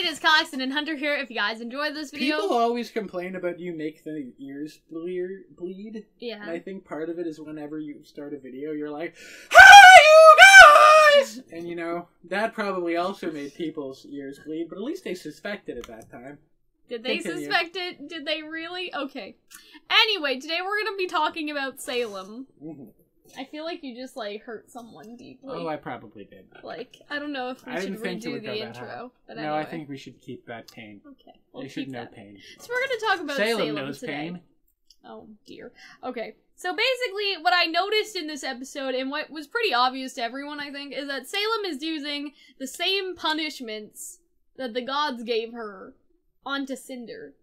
is Calxiyn and Hunter here. If you guys enjoyed this video... People always complain about you make the ears bleed. Yeah. And I think part of it is whenever you start a video, you're like, "Hi, you guys!" And you know, that probably also made people's ears bleed, but at least they suspected at that time. Did they suspect it? Did they really? Okay. Anyway, today we're going to be talking about Salem. Mm-hmm. I feel like you just, like, hurt someone deeply. Oh, I probably did. Like, I don't know if we should redo the intro. But no, anyway. I think we should keep that pain. Okay. They should know pain. So we're going to talk about Salem knows today. Pain. Oh, dear. Okay. So basically, what I noticed in this episode, and what was pretty obvious to everyone, I think, is that Salem is using the same punishments that the gods gave her onto Cinder.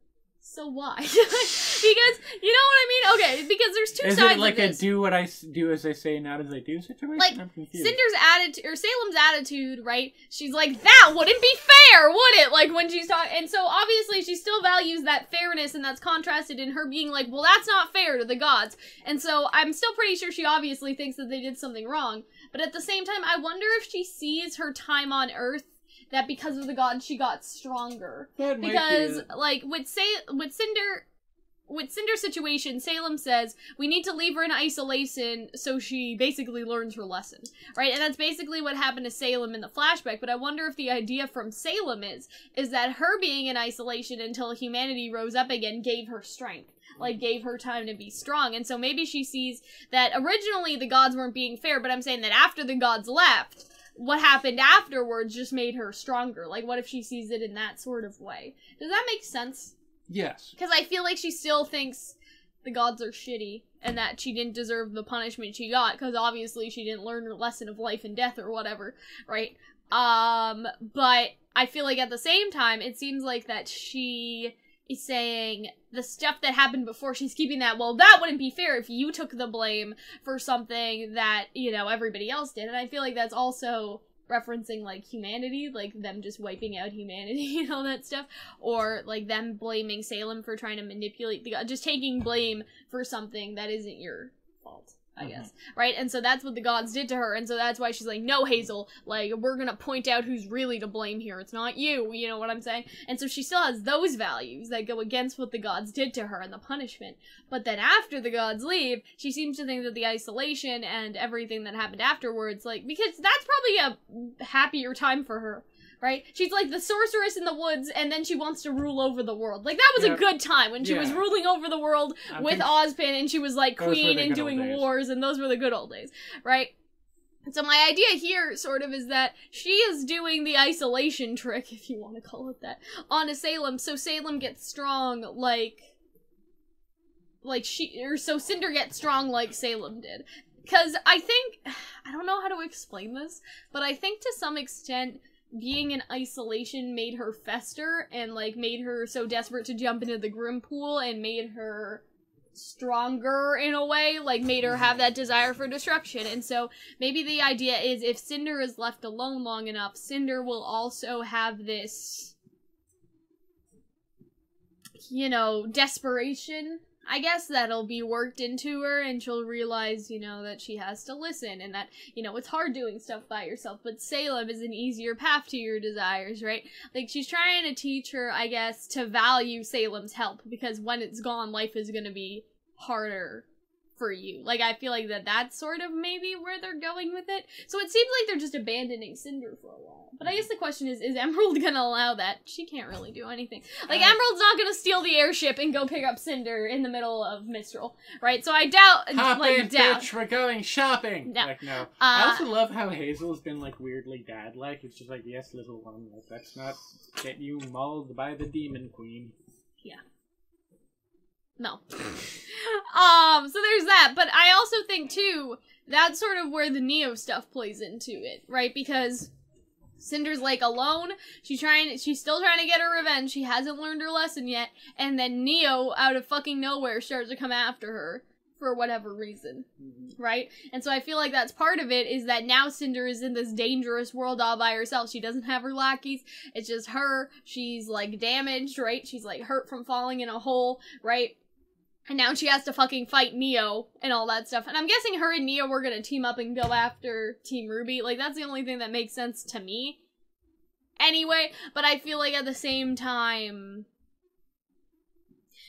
So why? Because, you know what I mean? Okay, because there's two sides of this. Is it like a do what I do as I say, not as I do situation? Like, I'm confused. Cinder's attitude, or Salem's attitude, right? She's like, that wouldn't be fair, would it? Like, when she's talking, and so obviously she still values that fairness, and that's contrasted in her being like, well, that's not fair to the gods. And so I'm still pretty sure she obviously thinks that they did something wrong. But at the same time, I wonder if she sees her time on Earth that because of the gods she got stronger. That might because, be like, with Cinder's situation, Salem says, we need to leave her in isolation so she basically learns her lesson, right? And that's basically what happened to Salem in the flashback, but I wonder if the idea from Salem is that her being in isolation until humanity rose up again gave her strength. Like, gave her time to be strong, and so maybe she sees that originally the gods weren't being fair, but I'm saying that after the gods left, what happened afterwards just made her stronger. Like, what if she sees it in that sort of way? Does that make sense? Yes. Because I feel like she still thinks the gods are shitty, and that she didn't deserve the punishment she got, because obviously she didn't learn her lesson of life and death or whatever, right? But I feel like at the same time, it seems like that she is saying the stuff that happened before, she's keeping that, well, that wouldn't be fair if you took the blame for something that, you know, everybody else did. And I feel like that's also referencing, like, humanity, like, them just wiping out humanity and all that stuff. Or, like, them blaming Salem for trying to manipulate the gods, just taking blame for something that isn't your fault, I guess. Right? And so that's what the gods did to her, and so that's why she's like, no, Hazel, like, we're gonna point out who's really to blame here. It's not you, you know what I'm saying? And so she still has those values that go against what the gods did to her and the punishment. But then after the gods leave, she seems to think that the isolation and everything that happened afterwards, like, because that's probably a happier time for her. Right? She's like the sorceress in the woods, and then she wants to rule over the world. Like, that was a good time when she was ruling over the world with Ozpin, and she was like queen and doing wars, and those were the good old days, right? So my idea here, sort of, is that she is doing the isolation trick, if you want to call it that, onto Salem, so Salem gets strong so Cinder gets strong like Salem did. Because I think, I don't know how to explain this, but I think to some extent, being in isolation made her fester and, like, made her so desperate to jump into the Grim Pool and made her stronger in a way, like, made her have that desire for destruction. And so maybe the idea is if Cinder is left alone long enough, Cinder will also have this, you know, desperation, I guess, that'll be worked into her, and she'll realize, you know, that she has to listen, and that, you know, it's hard doing stuff by yourself, but Salem is an easier path to your desires, right? Like, she's trying to teach her, I guess, to value Salem's help, because when it's gone, life is gonna be harder for you. Like, I feel like that's sort of maybe where they're going with it. So it seems like they're just abandoning Cinder for a while. But I guess the question is Emerald gonna allow that? She can't really do anything. Like, Emerald's not gonna steal the airship and go pick up Cinder in the middle of Mistral, right? So I doubt, bitch, we're going shopping! No. Like, no. I also love how Hazel's been, like, weirdly dad-like. It's just like, yes, little one, like, let's not get you mauled by the Demon Queen. Yeah. No. So there's that, but I also think, too, that's sort of where the Neo stuff plays into it, right? Because Cinder's, like, alone, she's still trying to get her revenge, she hasn't learned her lesson yet, and then Neo, out of fucking nowhere, starts to come after her for whatever reason, right? And so I feel like that's part of it, is that now Cinder is in this dangerous world all by herself. She doesn't have her lackeys, it's just her, she's, like, damaged, right? She's, like, hurt from falling in a hole, right? And now she has to fucking fight Neo and all that stuff. And I'm guessing her and Neo were gonna team up and go after Team RWBY. Like, that's the only thing that makes sense to me. anyway, but I feel like at the same time,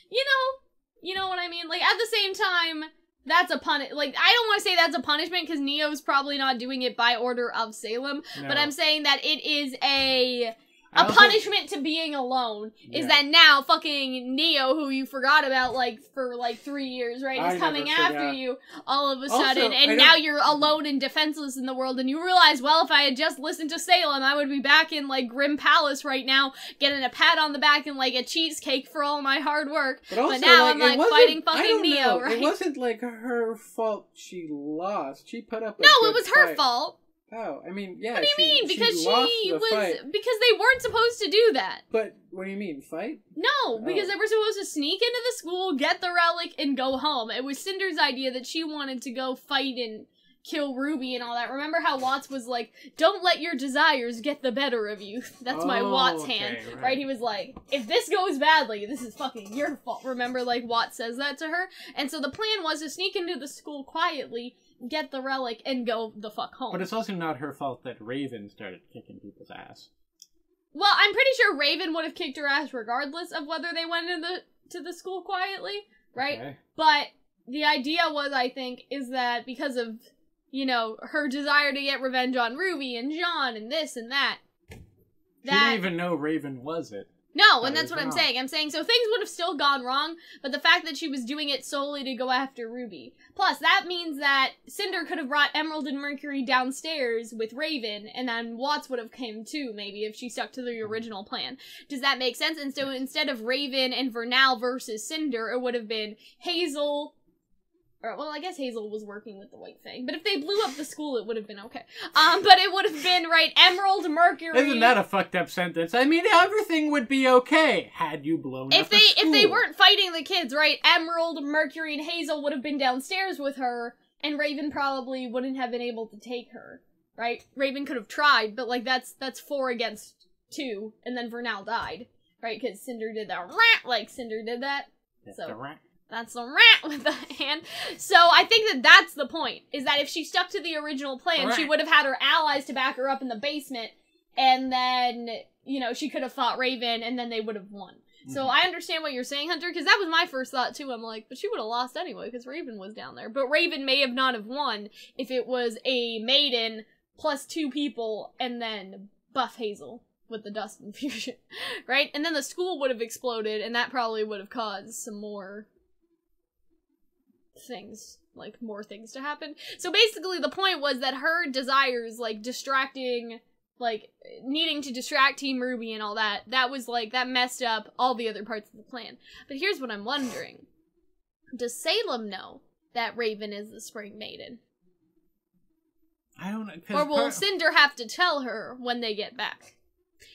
you know what I mean? Like, at the same time, that's a like, I don't want to say that's a punishment, because Neo's probably not doing it by order of Salem, No. but I'm saying that it is a punishment to being alone, is that now fucking Neo, who you forgot about, like, for, like, 3 years, right, is coming after you all of a sudden, and now you're alone and defenseless in the world, and you realize, well, if I had just listened to Salem, I would be back in, like, Grim Palace right now, getting a pat on the back and, like, a cheesecake for all my hard work, but now I'm, like, fighting fucking Neo, right? It wasn't, like, her fault she lost. She put up a No, it was her fault. Oh, I mean, yeah. What do you mean? Because fight. because they weren't supposed to do that. But what do you mean, fight? No, because they were supposed to sneak into the school, get the relic, and go home. It was Cinder's idea that she wanted to go fight and kill RWBY and all that. Remember how Watts was like, "Don't let your desires get the better of you." That's my Watts hand, right? He was like, "If this goes badly, this is fucking your fault." Remember, like, Watts says that to her? And so the plan was to sneak into the school quietly, get the relic, and go the fuck home. But it's also not her fault that Raven started kicking people's ass. Well, I'm pretty sure Raven would have kicked her ass regardless of whether they went to the school quietly, right? Okay. But the idea was, I think, is that because of, you know, her desire to get revenge on RWBY and John and this and that. She didn't even know Raven was it. No, and that's what I'm saying. I'm saying, so things would have still gone wrong, but the fact that she was doing it solely to go after RWBY. Plus, that means that Cinder could have brought Emerald and Mercury downstairs with Raven, and then Watts would have come too, maybe, if she stuck to the original plan. Does that make sense? And so instead of Raven and Vernal versus Cinder, it would have been Hazel... Or, well, I guess Hazel was working with the White Fang. But if they blew up the school, it would have been okay. But it would have been, right, Emerald, Mercury... Isn't that a fucked up sentence? I mean, everything would be okay had you blown up the school. If they weren't fighting the kids, right, Emerald, Mercury, and Hazel would have been downstairs with her, and Raven probably wouldn't have been able to take her, right? Raven could have tried, but, like, that's 4 against 2, and then Vernal died, right? Because Cinder did that, like, Cinder did that. So... That's the rat with the hand. So I think that that's the point, is that if she stuck to the original plan, she would have had her allies to back her up in the basement, and then, you know, she could have fought Raven, and then they would have won. So I understand what you're saying, Hunter, because that was my first thought, too. I'm like, but she would have lost anyway, because Raven was down there. But Raven may have not have won if it was a maiden plus 2 people, and then buff Hazel with the dust infusion, right? And then the school would have exploded, and that probably would have caused some more... things, like, more things to happen. So basically the point was that her desires, like, distracting, like, needing to distract Team RWBY and all that, that was, like, that messed up all the other parts of the plan. But here's what I'm wondering. Does Salem know that Raven is the Spring Maiden? I don't know. Or will Cinder have to tell her when they get back?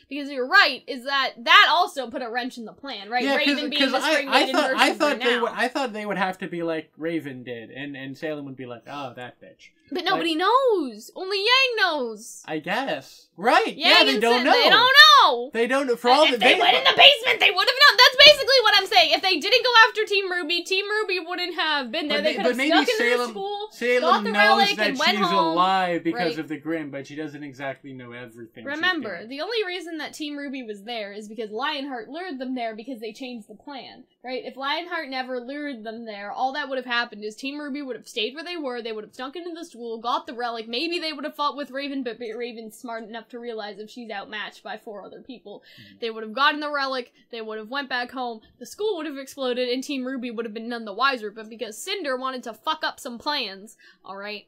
Because you're right, is that also put a wrench in the plan, right? Yeah, Raven being the Spring Maiden versus Vernal. I thought they would have to be like Raven did, and Salem would be like, oh, that bitch. But nobody knows. Only Yang knows. I guess. Right. Yang they don't know. They don't know. They don't know. For all if they went in the basement, they would have known. That's basically what I'm saying. If they didn't go after Team RWBY, Team RWBY wouldn't have been there. They could have snuck into the school, got the relic, and went home. She's alive because of the Grimm, but she doesn't exactly know everything. Remember, the only reason that Team RWBY was there is because Lionheart lured them there because they changed the plan, right? If Lionheart never lured them there, all that would have happened is Team RWBY would have stayed where they were, they would have snuck into the school, got the relic, maybe they would have fought with Raven, but Raven's smart enough to realize if she's outmatched by 4 other people. They would have gotten the relic, they would have went back home, the school would have exploded, and Team RWBY would have been none the wiser, but because Cinder wanted to fuck up some plans, alright,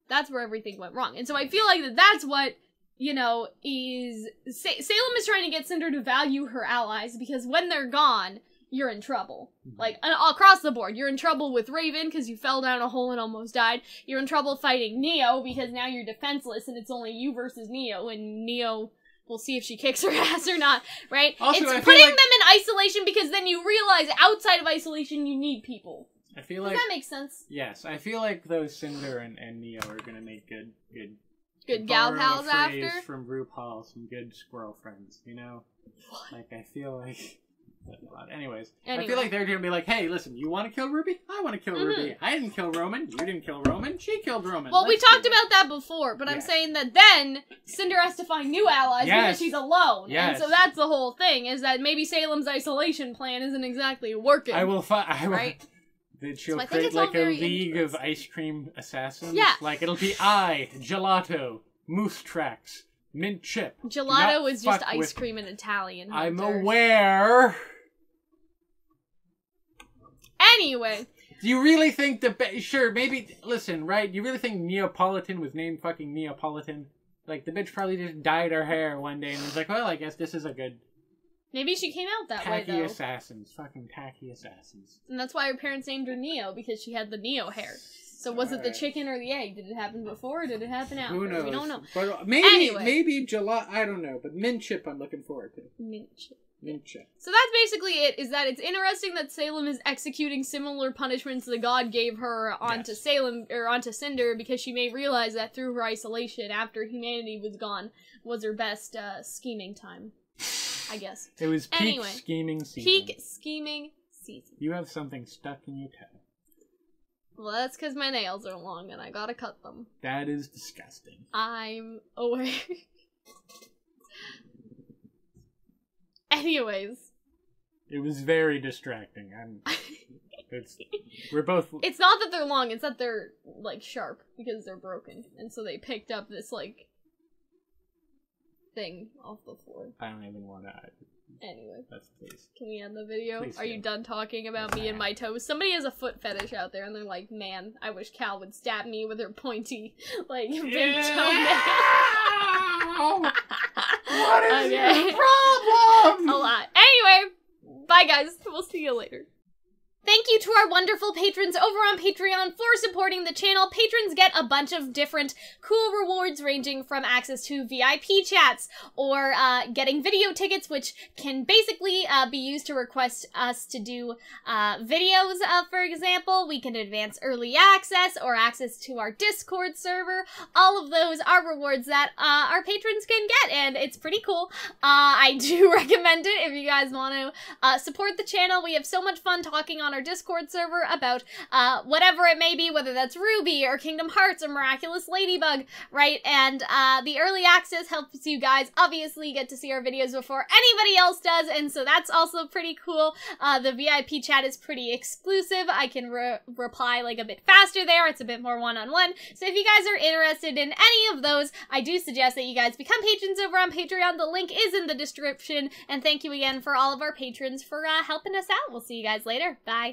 that's where everything went wrong. And so I feel like that's what, you know, is... Salem is trying to get Cinder to value her allies, because when they're gone, you're in trouble. Like, across the board. You're in trouble with Raven, because you fell down a hole and almost died. You're in trouble fighting Neo, because now you're defenseless, and it's only you versus Neo, and Neo... We'll see if she kicks her ass or not, right? Also, it's putting them in isolation, because then you realize outside of isolation you need people. I feel like... Does that make sense? Yes, I feel like those Cinder and Neo are gonna make good gal pals after. From RuPaul, some good squirrel friends, you know? What? Like, I feel like Anyways, I feel like they're gonna be like, hey, listen, you want to kill RWBY? I want to kill RWBY. I didn't kill Roman. You didn't kill Roman. She killed Roman. Well, we talked about that before, but I'm saying that then Cinder has to find new allies because she's alone. And so that's the whole thing, is that maybe Salem's isolation plan isn't exactly working. I will right? That she'll create like a league of ice cream assassins. Yeah. Like it'll be Gelato, Moose Tracks, Mint Chip. Gelato is just ice cream in Italian. I'm aware. Anyway. Do you really think sure, maybe, listen, right? Do you really think Neapolitan was named fucking Neapolitan? Like, the bitch probably just dyed her hair one day and was like, well, I guess this is a good... Maybe she came out that way, though. Tacky assassins. Fucking tacky assassins. And that's why her parents named her Neo, because she had the Neo hair. So was it the chicken or the egg? Did it happen before or did it happen after? Who knows? We don't know. But maybe Gelato, I don't know, but Mint Chip I'm looking forward to. Mint Chip. So that's basically it, is that it's interesting that Salem is executing similar punishments the god gave her onto Salem, or onto Cinder, because she may realize that through her isolation, after humanity was gone, was her best scheming time, I guess. It was peak scheming season. Peak scheming season. You have something stuck in your toe. Well, that's because my nails are long and I gotta cut them. That is disgusting. I'm aware. Anyways. It was very distracting. We're both... It's not that they're long, it's that they're, like, sharp, because they're broken. And so they picked up this, like, thing off the floor. I don't even want to... Anyway. Please. Can we end the video? Please Are you done talking about me and my toes? Somebody has a foot fetish out there, and they're like, man, I wish Cal would stab me with her pointy, like, big toenail. What is your problem? A lot. Anyway, bye guys. We'll see you later. Thank you to our wonderful patrons over on Patreon for supporting the channel. Patrons get a bunch of different cool rewards ranging from access to VIP chats or getting video tickets, which can basically be used to request us to do videos, for example. We can advance early access or access to our Discord server. All of those are rewards that our patrons can get, and it's pretty cool. I do recommend it if you guys want to support the channel. We have so much fun talking on our Discord server about whatever it may be, whether that's RWBY or Kingdom Hearts or Miraculous Ladybug, right? And the early access helps you guys obviously get to see our videos before anybody else does, and so that's also pretty cool. The VIP chat is pretty exclusive. I can reply like a bit faster there. It's a bit more one-on-one. So if you guys are interested in any of those, I do suggest that you guys become patrons over on Patreon. The link is in the description, and thank you again for all of our patrons for helping us out. We'll see you guys later. Bye.